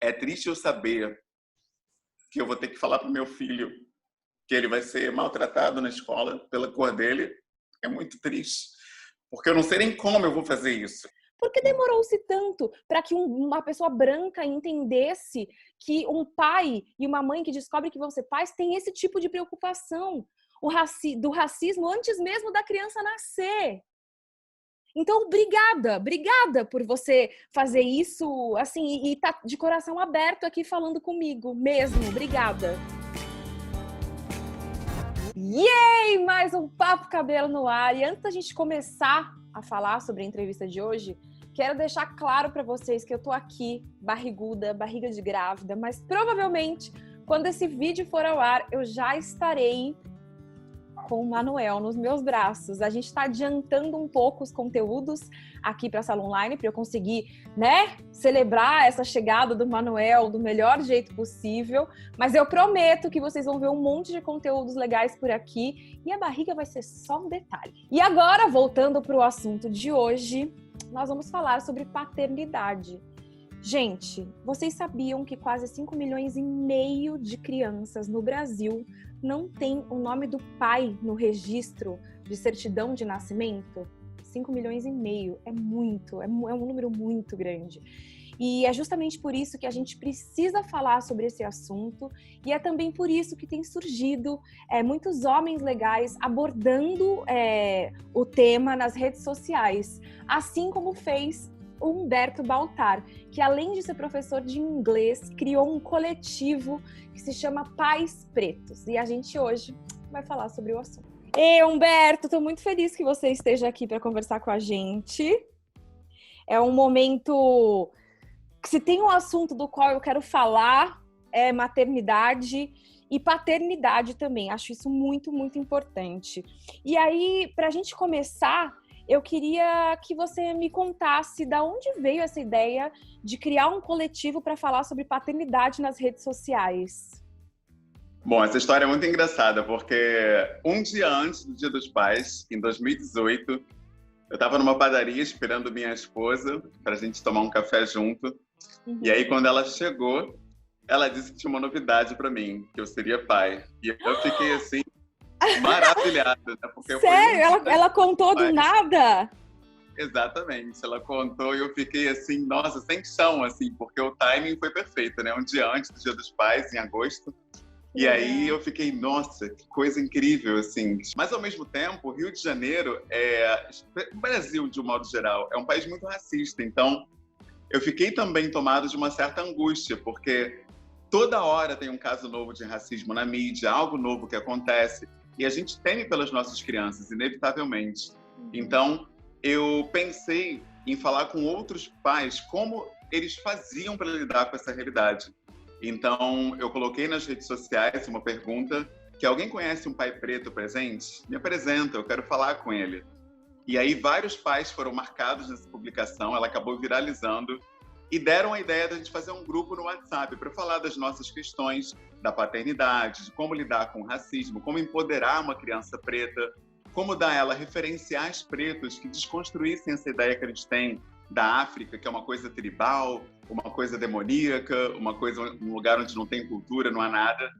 é triste eu saber que eu vou ter que falar para o meu filho que ele vai ser maltratado na escola pela cor dele. É muito triste, porque eu não sei nem como eu vou fazer isso. Por que demorou-se tanto para que uma pessoa branca entendesse que um pai e uma mãe que descobre que vão ser pais tem esse tipo de preocupação do racismo antes mesmo da criança nascer? Então, obrigada por você fazer isso, assim, e tá de coração aberto aqui falando comigo, mesmo, obrigada. Yay! Mais um Papo Cabelo no ar. E antes da gente começar a falar sobre a entrevista de hoje, quero deixar claro para vocês que eu tô aqui, barriguda, barriga de grávida, mas provavelmente, quando esse vídeo for ao ar, eu já estarei com o Manuel nos meus braços. A gente está adiantando um pouco os conteúdos aqui para a Sala Online, para eu conseguir, celebrar essa chegada do Manuel do melhor jeito possível. Mas eu prometo que vocês vão ver um monte de conteúdos legais por aqui e a barriga vai ser só um detalhe. E agora, voltando para o assunto de hoje, nós vamos falar sobre paternidade. Gente, vocês sabiam que quase 5,5 milhões de crianças no Brasil não tem o nome do pai no registro de certidão de nascimento? 5,5 milhões é muito, é um número muito grande. E é justamente por isso que a gente precisa falar sobre esse assunto, e é também por isso que tem surgido muitos homens legais abordando o tema nas redes sociais, assim como fez o Humberto Baltar, que além de ser professor de inglês, criou um coletivo que se chama Pais Pretos. E a gente hoje vai falar sobre o assunto. Ei, Humberto, estou muito feliz que você esteja aqui para conversar com a gente. É um momento que, se tem um assunto do qual eu quero falar, é maternidade e paternidade também. Acho isso muito, muito importante. E aí, para a gente começar, eu queria que você me contasse de onde veio essa ideia de criar um coletivo para falar sobre paternidade nas redes sociais. Bom, essa história é muito engraçada, porque um dia antes do Dia dos Pais, em 2018, eu estava numa padaria esperando minha esposa para a gente tomar um café junto. Uhum. E aí, quando ela chegou, ela disse que tinha uma novidade para mim, que eu seria pai. E eu fiquei assim, maravilhada, né? Porque sério? Ela contou do nada? Exatamente, ela contou e eu fiquei assim, nossa, sem chão, assim, porque o timing foi perfeito, né? Um dia antes do Dia dos Pais, em agosto. E aí eu fiquei, nossa, que coisa incrível, assim. Mas ao mesmo tempo, o Rio de Janeiro, o Brasil, de um modo geral, é um país muito racista. Então, eu fiquei também tomado de uma certa angústia, porque toda hora tem um caso novo de racismo na mídia, algo novo que acontece. E a gente teme pelas nossas crianças, inevitavelmente. Então, eu pensei em falar com outros pais como eles faziam para lidar com essa realidade. Então, eu coloquei nas redes sociais uma pergunta que alguém conhece um pai preto presente? Me apresenta, eu quero falar com ele. E aí, vários pais foram marcados nessa publicação, ela acabou viralizando e deram a ideia de a gente fazer um grupo no WhatsApp para falar das nossas questões da paternidade, de como lidar com o racismo, como empoderar uma criança preta, como dar a ela referenciais pretos que desconstruíssem essa ideia que a gente tem da África, que é uma coisa tribal, uma coisa demoníaca, um lugar onde não tem cultura, não há nada.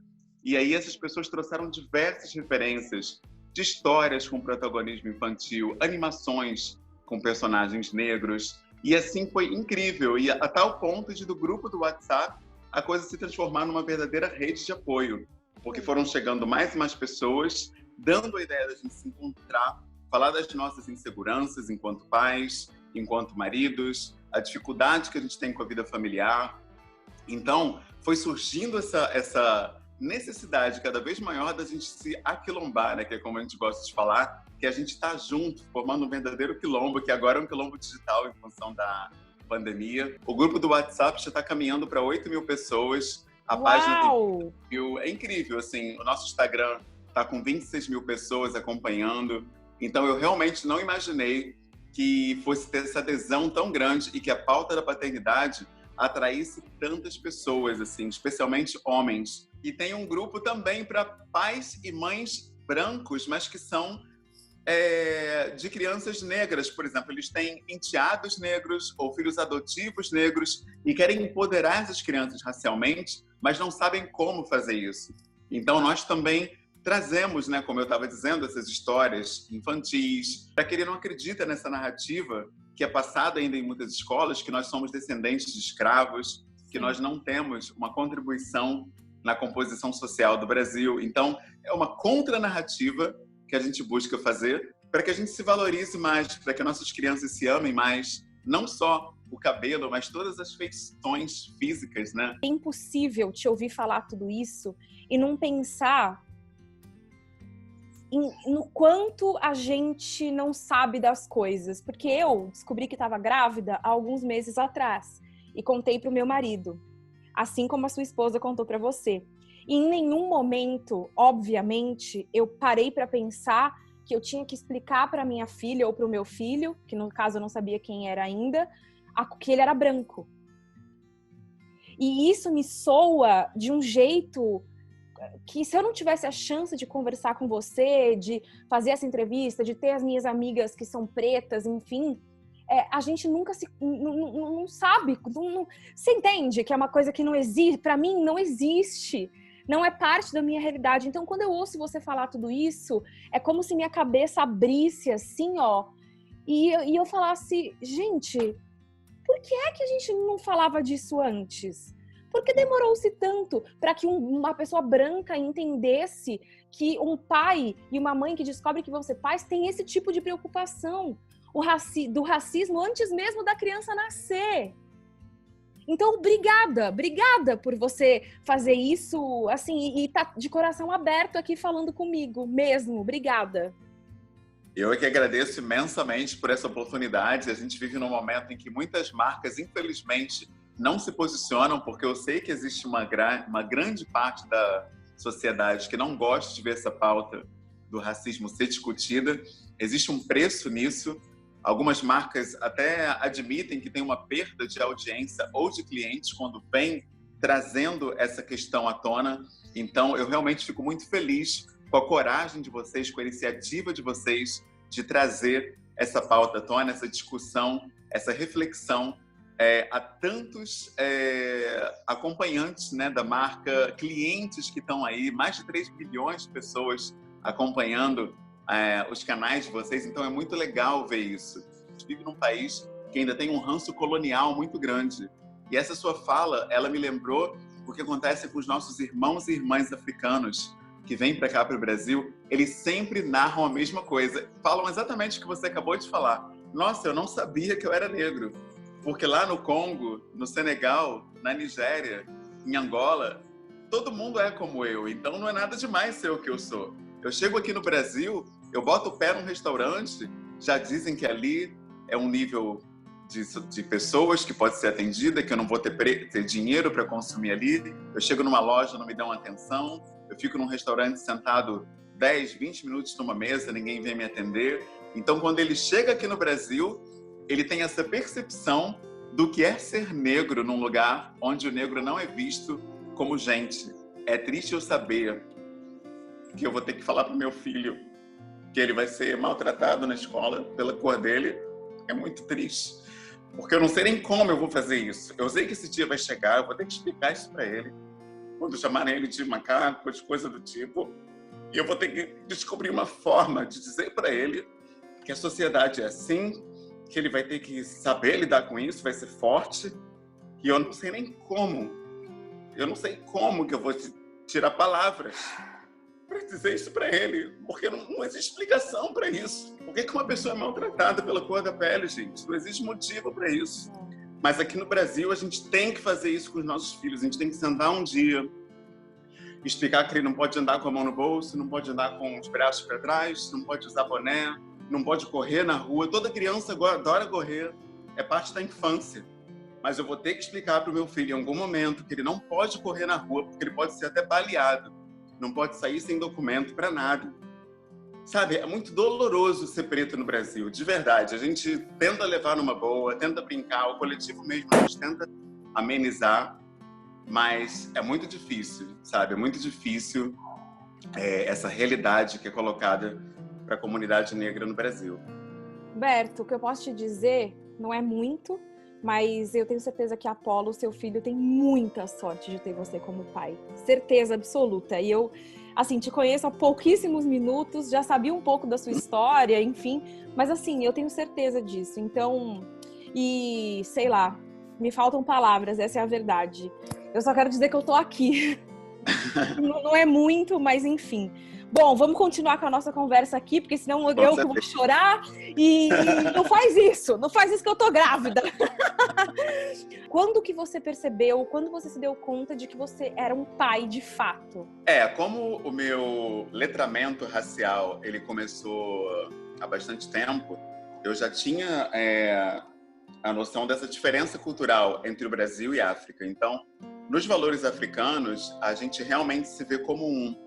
E aí essas pessoas trouxeram diversas referências de histórias com protagonismo infantil, animações com personagens negros, e assim foi incrível, e a tal ponto de do grupo do WhatsApp a coisa se transformar numa verdadeira rede de apoio, porque foram chegando mais e mais pessoas, dando a ideia da gente se encontrar, falar das nossas inseguranças enquanto pais, enquanto maridos, a dificuldade que a gente tem com a vida familiar. Então, foi surgindo essa necessidade cada vez maior da gente se aquilombar, né? Que é como a gente gosta de falar, que a gente está junto, formando um verdadeiro quilombo, que agora é um quilombo digital em função da pandemia. O grupo do WhatsApp já está caminhando para 8 mil pessoas. A página é incrível, assim, o nosso Instagram está com 26 mil pessoas acompanhando. Então, eu realmente não imaginei que fosse ter essa adesão tão grande e que a pauta da paternidade atraísse tantas pessoas, assim, especialmente homens. E tem um grupo também para pais e mães brancos, mas que são de crianças negras, por exemplo. Eles têm enteados negros ou filhos adotivos negros e querem empoderar essas crianças racialmente, mas não sabem como fazer isso. Então, nós também trazemos, né, como eu estava dizendo, essas histórias infantis, para que ele não acredita nessa narrativa que é passada ainda em muitas escolas, que nós somos descendentes de escravos, que nós não temos uma contribuição na composição social do Brasil. Então, é uma contranarrativa que a gente busca fazer para que a gente se valorize mais, para que nossas crianças se amem mais, não só o cabelo, mas todas as feições físicas, né? É impossível te ouvir falar tudo isso e não pensar no quanto a gente não sabe das coisas. Porque eu descobri que estava grávida há alguns meses atrás e contei para o meu marido, assim como a sua esposa contou para você. E em nenhum momento, obviamente, eu parei para pensar que eu tinha que explicar para minha filha ou para o meu filho, que no caso eu não sabia quem era ainda, que ele era branco. E isso me soa de um jeito que, se eu não tivesse a chance de conversar com você, de fazer essa entrevista, de ter as minhas amigas que são pretas, enfim, a gente nunca não sabe. Você entende que é uma coisa que não existe? Para mim, não existe. Não é parte da minha realidade. Então, quando eu ouço você falar tudo isso, é como se minha cabeça abrisse assim, ó. E eu falasse, gente, por que é que a gente não falava disso antes? Por que demorou-se tanto para que uma pessoa branca entendesse que um pai e uma mãe que descobre que vão ser pais tem esse tipo de preocupação do racismo antes mesmo da criança nascer? Então, obrigada por você fazer isso, assim, e tá de coração aberto aqui falando comigo mesmo. Obrigada. Eu é que agradeço imensamente por essa oportunidade. A gente vive num momento em que muitas marcas, infelizmente, não se posicionam, porque eu sei que existe uma grande parte da sociedade que não gosta de ver essa pauta do racismo ser discutida. Existe um preço nisso. Algumas marcas até admitem que tem uma perda de audiência ou de clientes quando vem trazendo essa questão à tona. Então, eu realmente fico muito feliz com a coragem de vocês, com a iniciativa de vocês de trazer essa pauta à tona, essa discussão, essa reflexão a tantos acompanhantes, né, da marca, clientes que estão aí, mais de 3 milhões de pessoas acompanhando os canais de vocês. Então é muito legal ver isso. A gente vive num país que ainda tem um ranço colonial muito grande. E essa sua fala, ela me lembrou o que acontece com os nossos irmãos e irmãs africanos que vêm para cá, para o Brasil. Eles sempre narram a mesma coisa. Falam exatamente o que você acabou de falar. Nossa, eu não sabia que eu era negro. Porque lá no Congo, no Senegal, na Nigéria, em Angola, todo mundo é como eu. Então não é nada demais ser o que eu sou. Eu chego aqui no Brasil, eu boto o pé num restaurante, já dizem que ali é um nível de pessoas que pode ser atendida, que eu não vou ter dinheiro para consumir ali. Eu chego numa loja, não me dão atenção. Eu fico num restaurante sentado 10, 20 minutos numa mesa, ninguém vem me atender. Então, quando ele chega aqui no Brasil, ele tem essa percepção do que é ser negro num lugar onde o negro não é visto como gente. É triste eu saber que eu vou ter que falar para o meu filho que ele vai ser maltratado na escola pela cor dele. É muito triste, porque eu não sei nem como eu vou fazer isso. Eu sei que esse dia vai chegar, eu vou ter que explicar isso para ele, quando chamarem ele de macaco, de coisa do tipo, e eu vou ter que descobrir uma forma de dizer para ele que a sociedade é assim, que ele vai ter que saber lidar com isso, vai ser forte, e eu não sei nem como. Eu não sei como que eu vou tirar palavras para dizer isso para ele, porque não existe explicação para isso. Por que uma pessoa é maltratada pela cor da pele, gente? Não existe motivo para isso. Mas aqui no Brasil, a gente tem que fazer isso com os nossos filhos. A gente tem que sentar um dia, explicar que ele não pode andar com a mão no bolso, não pode andar com os braços para trás, não pode usar boné, não pode correr na rua. Toda criança adora correr, é parte da infância. Mas eu vou ter que explicar para o meu filho em algum momento que ele não pode correr na rua, porque ele pode ser até baleado. Não pode sair sem documento para nada. Sabe, é muito doloroso ser preto no Brasil, de verdade. A gente tenta levar numa boa, tenta brincar, o coletivo mesmo, a gente tenta amenizar, mas é muito difícil, sabe? É muito difícil essa realidade que é colocada para a comunidade negra no Brasil. Berto, o que eu posso te dizer não é muito, mas eu tenho certeza que Apolo, seu filho, tem muita sorte de ter você como pai. Certeza absoluta. E eu, assim, te conheço há pouquíssimos minutos, já sabia um pouco da sua história, enfim. Mas, assim, eu tenho certeza disso. Então, e sei lá, me faltam palavras, essa é a verdade. Eu só quero dizer que eu tô aqui. Não é muito, mas enfim. Bom, vamos continuar com a nossa conversa aqui, porque senão eu vou chorar e não faz isso que eu tô grávida. Quando que você percebeu, quando você se deu conta de que você era um pai de fato? Como o meu letramento racial, ele começou há bastante tempo, eu já tinha a noção dessa diferença cultural entre o Brasil e a África. Então, nos valores africanos, a gente realmente se vê como um.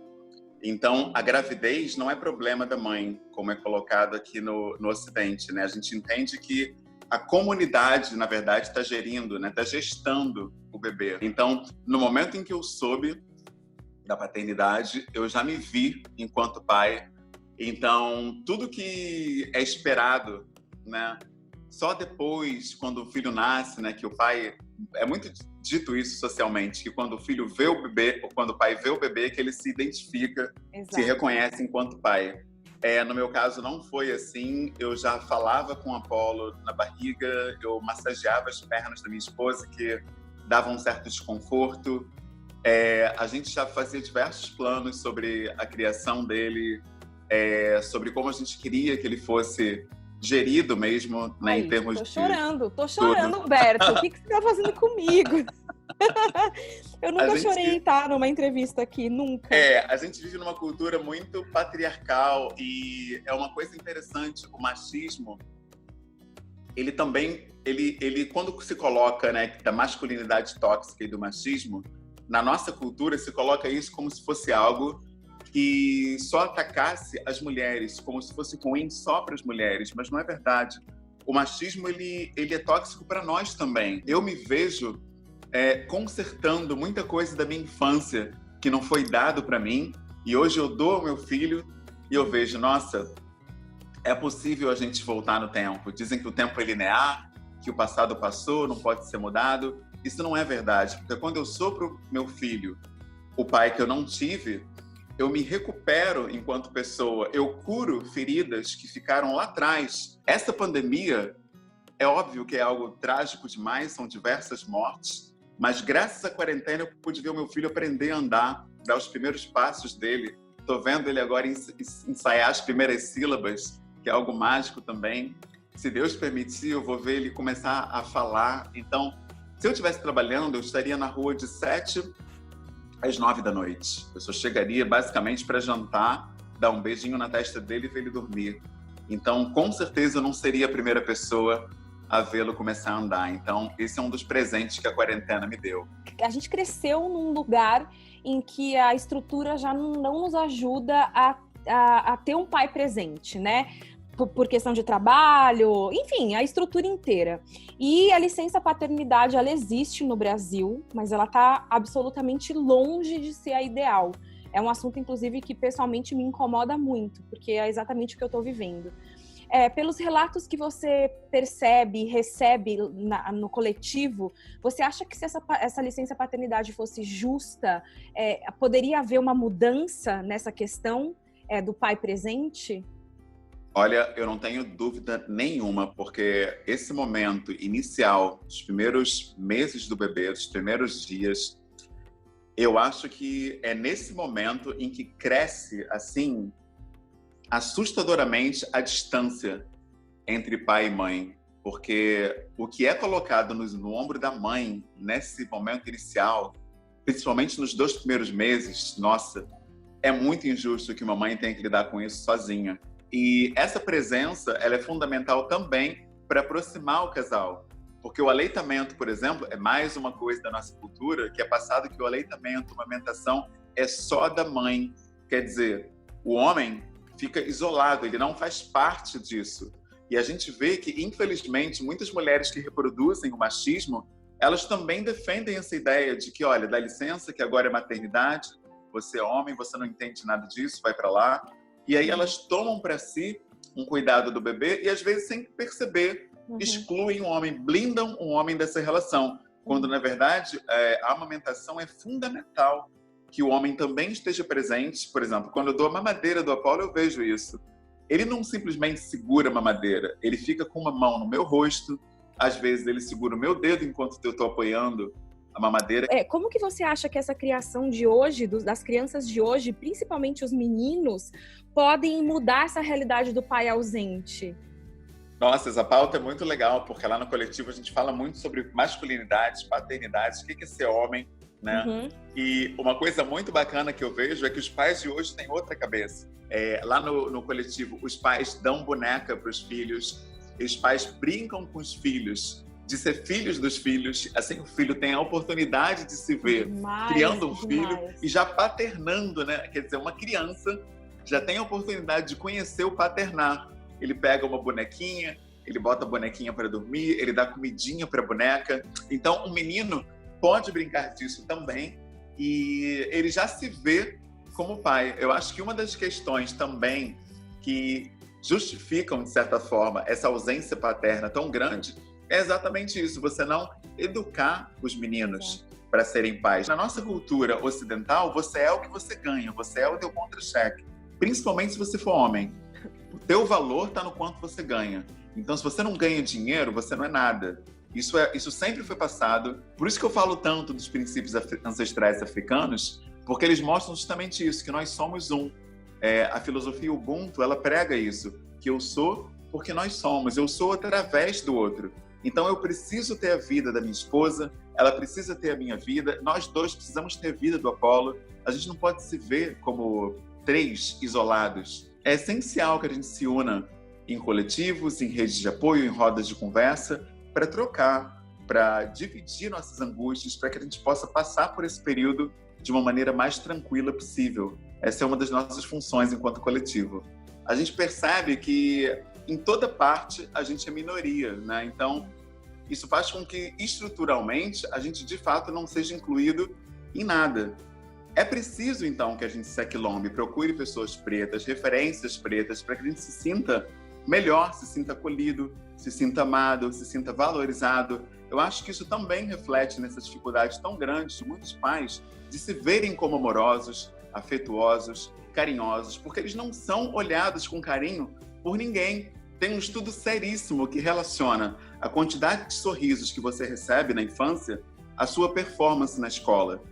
Então, a gravidez não é problema da mãe, como é colocado aqui no Ocidente, né? A gente entende que a comunidade, na verdade, está gerindo, né? Está gestando o bebê. Então, no momento em que eu soube da paternidade, eu já me vi enquanto pai. Então, tudo que é esperado, né? Só depois, quando o filho nasce, né? Que o pai... É muito dito isso socialmente, que quando o filho vê o bebê, ou quando o pai vê o bebê, que ele se identifica, Exato. Se reconhece enquanto pai. No meu caso, não foi assim. Eu já falava com o Apolo na barriga, eu massageava as pernas da minha esposa, que davam um certo desconforto. A gente já fazia diversos planos sobre a criação dele, sobre como a gente queria que ele fosse gerido mesmo, né, em termos de... Tô chorando, Humberto. O que você tá fazendo comigo? Eu nunca chorei, tá? Numa entrevista aqui, nunca. A gente vive numa cultura muito patriarcal e é uma coisa interessante, o machismo, ele também, ele quando se coloca, né, da masculinidade tóxica e do machismo, na nossa cultura se coloca isso como se fosse algo que só atacasse as mulheres, como se fosse ruim só para as mulheres, mas não é verdade. O machismo, ele é tóxico para nós também. Eu me vejo consertando muita coisa da minha infância que não foi dado para mim, e hoje eu dou ao meu filho e eu vejo, nossa, é possível a gente voltar no tempo. Dizem que o tempo é linear, que o passado passou, não pode ser mudado. Isso não é verdade, porque quando eu sou para o meu filho o pai que eu não tive, eu me recupero enquanto pessoa, eu curo feridas que ficaram lá atrás. Essa pandemia, é óbvio que é algo trágico demais, são diversas mortes, mas graças à quarentena eu pude ver o meu filho aprender a andar, dar os primeiros passos dele. Estou vendo ele agora ensaiar as primeiras sílabas, que é algo mágico também. Se Deus permitir, eu vou ver ele começar a falar. Então, se eu estivesse trabalhando, eu estaria na rua de 7 às 9 da noite. Eu só chegaria basicamente para jantar, dar um beijinho na testa dele e ver ele dormir. Então, com certeza, eu não seria a primeira pessoa a vê-lo começar a andar. Então, esse é um dos presentes que a quarentena me deu. A gente cresceu num lugar em que a estrutura já não nos ajuda a ter um pai presente, né? Por questão de trabalho, enfim, a estrutura inteira. E a licença paternidade, ela existe no Brasil, mas ela está absolutamente longe de ser a ideal. É um assunto, inclusive, que pessoalmente me incomoda muito, porque é exatamente o que eu estou vivendo. Pelos relatos que você percebe e recebe no coletivo, você acha que se essa licença paternidade fosse justa, poderia haver uma mudança nessa questão do pai presente? Olha, eu não tenho dúvida nenhuma, porque esse momento inicial, os primeiros meses do bebê, os primeiros dias, eu acho que é nesse momento em que cresce, assim, assustadoramente a distância entre pai e mãe. Porque o que é colocado no ombro da mãe, nesse momento inicial, principalmente nos 2 primeiros meses, nossa, é muito injusto que uma mãe tenha que lidar com isso sozinha. E essa presença, ela é fundamental também para aproximar o casal. Porque o aleitamento, por exemplo, é mais uma coisa da nossa cultura, que é passado que o aleitamento, a amamentação, é só da mãe. Quer dizer, o homem fica isolado, ele não faz parte disso. E a gente vê que, infelizmente, muitas mulheres que reproduzem o machismo, elas também defendem essa ideia de que, olha, dá licença, que agora é maternidade, você é homem, você não entende nada disso, vai para lá. E aí elas tomam para si um cuidado do bebê e às vezes sem perceber excluem o homem, blindam o homem dessa relação, quando na verdade a amamentação é fundamental que o homem também esteja presente. Por exemplo, quando eu dou a mamadeira do Apolo, eu vejo isso. Ele não simplesmente segura a mamadeira, ele fica com uma mão no meu rosto, às vezes ele segura o meu dedo enquanto eu estou apoiando a mamadeira. Como que você acha que essa criação de hoje, das crianças de hoje, principalmente os meninos, podem mudar essa realidade do pai ausente? Nossa, essa pauta é muito legal, porque lá no coletivo a gente fala muito sobre masculinidade, paternidade, o que é ser homem, né? E uma coisa muito bacana que eu vejo é que os pais de hoje têm outra cabeça. Lá no coletivo, os pais dão boneca para os filhos, os pais brincam com os filhos, de ser filhos dos filhos, assim o filho tem a oportunidade de se ver criando um filho e já paternando, né? Quer dizer, uma criança já tem a oportunidade de conhecer o paternar. Ele pega uma bonequinha, ele bota a bonequinha para dormir, ele dá comidinha para a boneca. Então, o menino pode brincar disso também e ele já se vê como pai. Eu acho que uma das questões também que justificam, de certa forma, essa ausência paterna tão grande é exatamente isso, você não educar os meninos para serem pais. Na nossa cultura ocidental, você é o que você ganha, você é o teu contra-cheque, principalmente se você for homem. O teu valor está no quanto você ganha. Então, se você não ganha dinheiro, você não é nada. Isso sempre foi passado. Por isso que eu falo tanto dos princípios ancestrais africanos, porque eles mostram justamente isso, que nós somos um. A filosofia Ubuntu, ela prega isso, que eu sou porque nós somos, eu sou através do outro. Então, eu preciso ter a vida da minha esposa, ela precisa ter a minha vida, nós dois precisamos ter a vida do Apolo. A gente não pode se ver como três isolados. É essencial que a gente se una em coletivos, em redes de apoio, em rodas de conversa, para trocar, para dividir nossas angústias, para que a gente possa passar por esse período de uma maneira mais tranquila possível. Essa é uma das nossas funções enquanto coletivo. A gente percebe que em toda parte a gente é minoria, né? Então, isso faz com que estruturalmente a gente de fato não seja incluído em nada. É preciso, então, que a gente se aquilombe, procure pessoas pretas, referências pretas, para que a gente se sinta melhor, se sinta acolhido, se sinta amado, se sinta valorizado. Eu acho que isso também reflete nessa dificuldade tão grande de muitos pais de se verem como amorosos, afetuosos, carinhosos, porque eles não são olhados com carinho por ninguém. Tem um estudo seríssimo que relaciona a quantidade de sorrisos que você recebe na infância à sua performance na escola.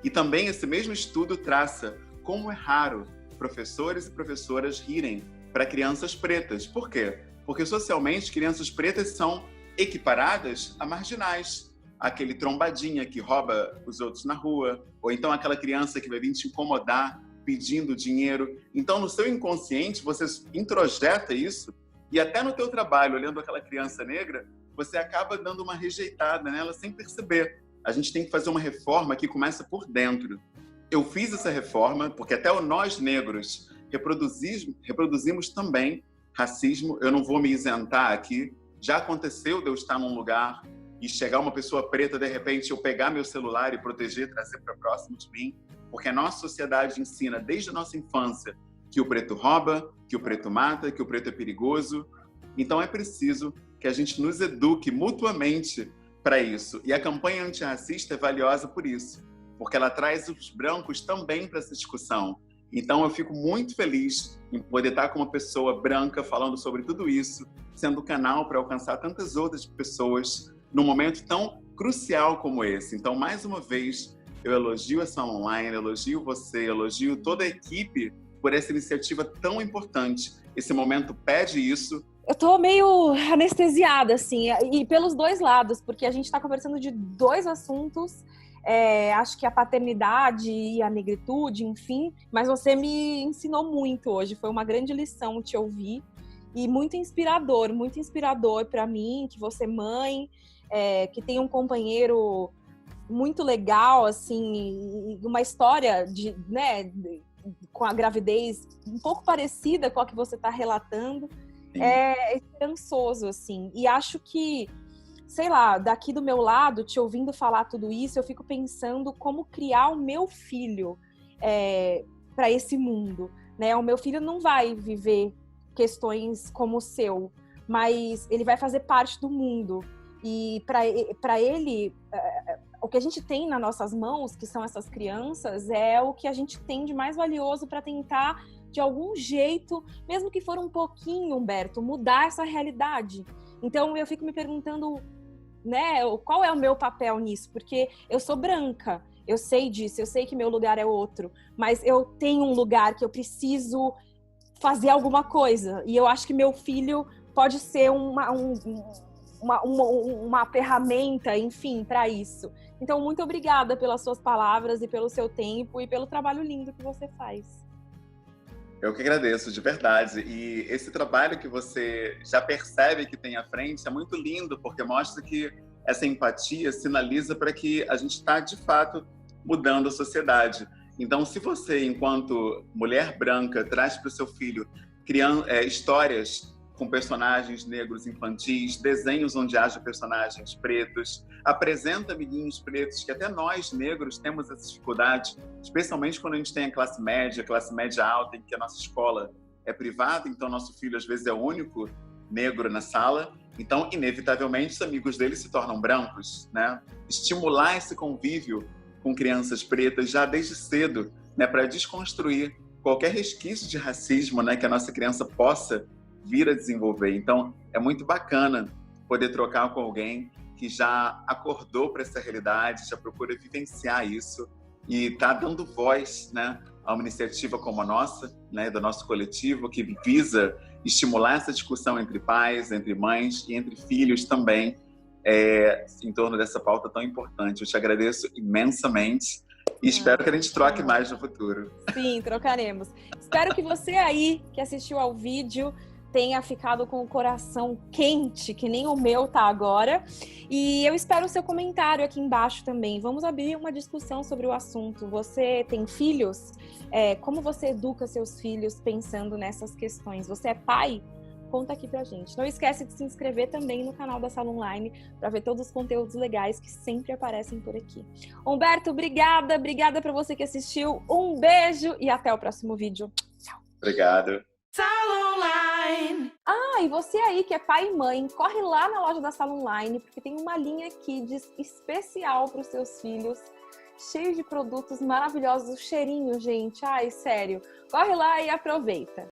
E também esse mesmo estudo traça como é raro professores e professoras rirem para crianças pretas. Por quê? Porque socialmente crianças pretas são equiparadas a marginais. Aquele trombadinha que rouba os outros na rua, ou então aquela criança que vai vir te incomodar pedindo dinheiro. Então, no seu inconsciente, você introjeta isso e até no teu trabalho, olhando aquela criança negra, você acaba dando uma rejeitada nela sem perceber. A gente tem que fazer uma reforma que começa por dentro. Eu fiz essa reforma porque até nós negros reproduzimos também racismo. Eu não vou me isentar aqui. Já aconteceu de eu estar num lugar e chegar uma pessoa preta, de repente eu pegar meu celular e proteger, trazer para próximo de mim, porque a nossa sociedade ensina desde a nossa infância que o preto rouba, que o preto mata, que o preto é perigoso. Então é preciso que a gente nos eduque mutuamente para isso. E a campanha antirracista é valiosa por isso, porque ela traz os brancos também para essa discussão. Então eu fico muito feliz em poder estar com uma pessoa branca falando sobre tudo isso, sendo canal para alcançar tantas outras pessoas num momento tão crucial como esse. Então, mais uma vez, eu elogio essa online, elogio você, elogio toda a equipe por essa iniciativa tão importante. Esse momento pede isso. Eu tô meio anestesiada, assim, e pelos dois lados, porque a gente tá conversando de dois assuntos, acho que a paternidade e a negritude, enfim, mas você me ensinou muito hoje, foi uma grande lição te ouvir, e muito inspirador para mim, que você mãe, que tem um companheiro muito legal, assim, uma história com a gravidez um pouco parecida com a que você está relatando. Sim. É esperançoso, assim. E acho que, sei lá, daqui do meu lado, te ouvindo falar tudo isso, eu fico pensando como criar o meu filho para esse mundo. né? O meu filho não vai viver questões como o seu, mas ele vai fazer parte do mundo. E para ele, o que a gente tem nas nossas mãos, que são essas crianças, é o que a gente tem de mais valioso para tentar, de algum jeito, mesmo que for um pouquinho, Humberto, mudar essa realidade. Então eu fico me perguntando, né, qual é o meu papel nisso? Porque eu sou branca, eu sei disso, eu sei que meu lugar é outro, mas eu tenho um lugar que eu preciso fazer alguma coisa. E eu acho que meu filho pode ser uma ferramenta, enfim, para isso. Então, muito obrigada pelas suas palavras e pelo seu tempo e pelo trabalho lindo que você faz. Eu que agradeço, de verdade. E esse trabalho que você já percebe que tem à frente é muito lindo, porque mostra que essa empatia sinaliza para que a gente está, de fato, mudando a sociedade. Então, se você, enquanto mulher branca, traz para o seu filho histórias com personagens negros infantis, desenhos onde haja personagens pretos, apresenta amiguinhos pretos, que até nós, negros, temos essa dificuldade, especialmente quando a gente tem a classe média alta, em que a nossa escola é privada, então nosso filho às vezes é o único negro na sala, então inevitavelmente os amigos dele se tornam brancos, né? Estimular esse convívio com crianças pretas já desde cedo, né, para desconstruir qualquer resquício de racismo, né, que a nossa criança possa vir a desenvolver. Então, é muito bacana poder trocar com alguém que já acordou para essa realidade, já procura vivenciar isso e está dando voz, né, a uma iniciativa como a nossa, né, do nosso coletivo, que visa estimular essa discussão entre pais, entre mães e entre filhos também, em torno dessa pauta tão importante. Eu te agradeço imensamente e espero que a gente troque mais no futuro. Sim, trocaremos. Espero que você aí, que assistiu ao vídeo, tenha ficado com o coração quente, que nem o meu tá agora. E eu espero o seu comentário aqui embaixo também. Vamos abrir uma discussão sobre o assunto. Você tem filhos? Como você educa seus filhos pensando nessas questões? Você é pai? Conta aqui pra gente. Não esquece de se inscrever também no canal da Sala Online para ver todos os conteúdos legais que sempre aparecem por aqui. Humberto, obrigada para você que assistiu. Um beijo e até o próximo vídeo. Tchau. Obrigado. Sala Online. E você aí que é pai e mãe, corre lá na loja da Sala Online, porque tem uma linha Kids especial para os seus filhos, cheio de produtos maravilhosos, o cheirinho, gente. Ai, sério. Corre lá e aproveita.